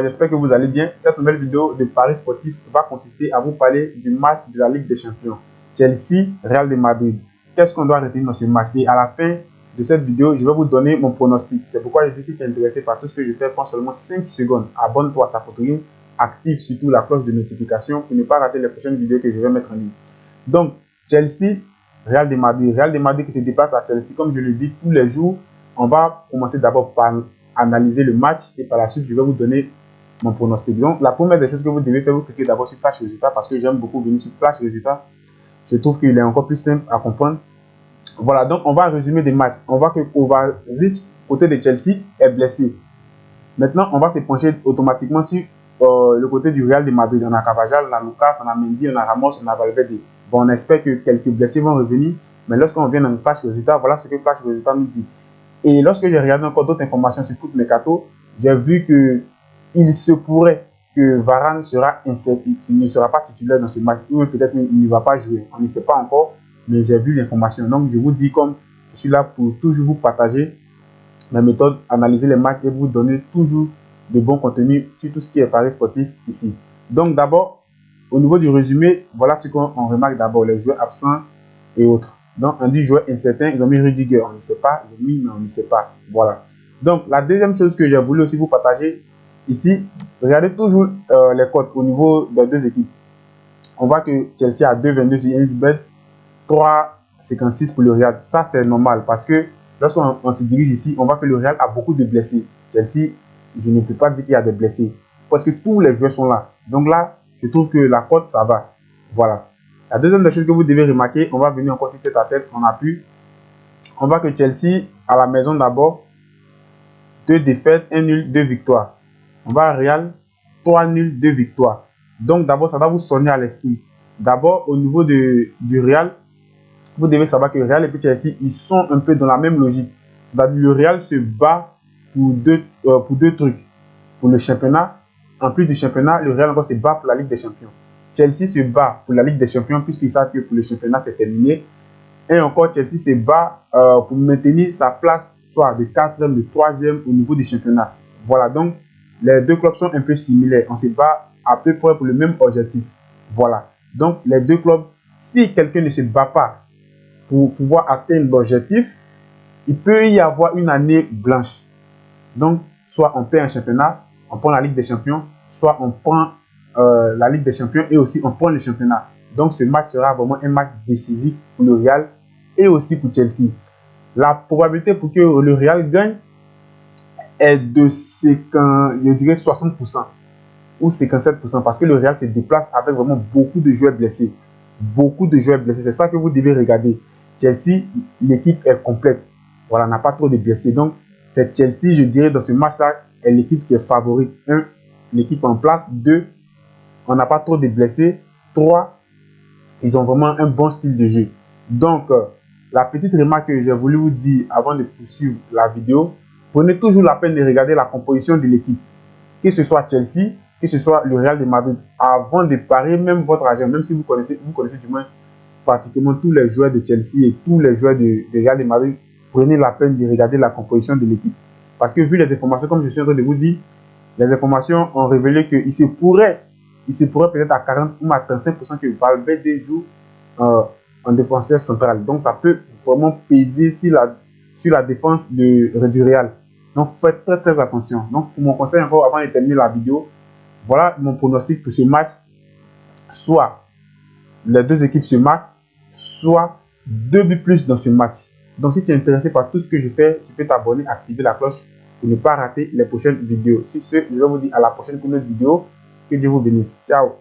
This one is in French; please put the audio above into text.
J'espère que vous allez bien. Cette nouvelle vidéo de Paris Sportif va consister à vous parler du match de la Ligue des Champions. Chelsea, Real de Madrid. Qu'est-ce qu'on doit retenir dans ce match? Et à la fin de cette vidéo, je vais vous donner mon pronostic. C'est pourquoi je dis si tu es intéressé par tout ce que je fais, prends seulement 5 secondes. Abonne-toi à Safotoring. Active surtout la cloche de notification pour ne pas rater les prochaines vidéos que je vais mettre en ligne. Donc, Chelsea, Real de Madrid. Real de Madrid qui se déplace à Chelsea. Comme je le dis tous les jours, on va commencer d'abord par analyser le match et par la suite je vais vous donner mon pronostic. Donc la première des choses que vous devez faire, vous cliquez d'abord sur Flash Résultat parce que j'aime beaucoup venir sur Flash Résultat. Je trouve qu'il est encore plus simple à comprendre. Voilà, donc on va résumer des matchs. On voit que Kovacic, côté de Chelsea, est blessé. Maintenant, on va se pencher automatiquement sur le côté du Real de Madrid. On a Carvajal, on a Lucas, on a Mendy, on a Ramos, on a Valverde. Bon, on espère que quelques blessés vont revenir. Mais lorsqu'on vient dans le Flash Résultat, voilà ce que Flash Résultat nous dit. Et lorsque j'ai regardé encore d'autres informations sur Foot Mercato, j'ai vu que il se pourrait que Varane sera incertain, il ne sera pas titulaire dans ce match, ou peut-être il ne va pas jouer. On ne sait pas encore, mais j'ai vu l'information. Donc je vous dis, comme je suis là pour toujours vous partager mes méthodes, analyser les matchs et vous donner toujours de bons contenus sur tout ce qui est Paris Sportif ici. Donc d'abord, au niveau du résumé, voilà ce qu'on remarque d'abord, les joueurs absents et autres. Donc, on dit joueur incertain, ils ont mis Rudiger, on ne sait pas, ils ont mis, mais on ne sait pas. Voilà. Donc, la deuxième chose que j'ai voulu aussi vous partager ici, regardez toujours les cotes au niveau des deux équipes. On voit que Chelsea a 2,22 sur Insbet, 3,56 pour le Real. Ça, c'est normal parce que lorsqu'on se dirige ici, on voit que le Real a beaucoup de blessés. Chelsea, je ne peux pas dire qu'il y a des blessés parce que tous les joueurs sont là. Donc là, je trouve que la cote, ça va. Voilà. La deuxième des choses que vous devez remarquer, on va venir encore sur tête à tête, on appuie. On voit que Chelsea, à la maison d'abord, 2 défaites, 1 nul, 2 victoires. On va à Real, 3 nuls, 2 victoires. Donc d'abord, ça doit vous sonner à l'esprit. D'abord, au niveau du Real, vous devez savoir que Real et puis Chelsea, ils sont un peu dans la même logique. C'est-à-dire le Real se bat pour deux trucs. Pour le championnat, en plus du championnat, le Real encore se bat pour la Ligue des Champions. Chelsea se bat pour la Ligue des Champions puisqu'ils savent que pour le championnat c'est terminé. Et encore Chelsea se bat pour maintenir sa place soit de 4e, de 3e au niveau du championnat. Voilà, donc les deux clubs sont un peu similaires. On se bat à peu près pour le même objectif. Voilà, donc les deux clubs, si quelqu'un ne se bat pas pour pouvoir atteindre l'objectif, il peut y avoir une année blanche. Donc, soit on perd un championnat, on prend la Ligue des Champions, soit on prend la Ligue des Champions et aussi on prend le championnat. Donc ce match sera vraiment un match décisif pour le Real et aussi pour Chelsea. La probabilité pour que le Real gagne est de je dirais 60% ou 57% parce que le Real se déplace avec vraiment beaucoup de joueurs blessés. Beaucoup de joueurs blessés, c'est ça que vous devez regarder. Chelsea, l'équipe est complète. Voilà, n'a pas trop de blessés. Donc c'est Chelsea, je dirais, dans ce match-là, est l'équipe qui est favorite. 1, l'équipe en place. 2, on n'a pas trop de blessés. 3, ils ont vraiment un bon style de jeu. Donc, la petite remarque que j'ai voulu vous dire avant de poursuivre la vidéo, prenez toujours la peine de regarder la composition de l'équipe. Que ce soit Chelsea, que ce soit le Real de Madrid, avant de parier même votre argent, même si vous connaissez du moins pratiquement tous les joueurs de Chelsea et tous les joueurs de Real de Madrid, prenez la peine de regarder la composition de l'équipe. Parce que vu les informations, comme je suis en train de vous dire, les informations ont révélé qu'il se pourrait peut-être à 40 ou à 35% que Valverde joue en défenseur central. Donc ça peut vraiment peser sur la défense du Real. Donc faites très très attention. Donc pour mon conseil encore avant de terminer la vidéo, voilà mon pronostic pour ce match. Soit les deux équipes se marquent, soit 2 buts plus dans ce match. Donc si tu es intéressé par tout ce que je fais, tu peux t'abonner, activer la cloche pour ne pas rater les prochaines vidéos. Sur ce, je vais vous dire à la prochaine pour une autre vidéo. Que Dieu vous bénisse. Ciao.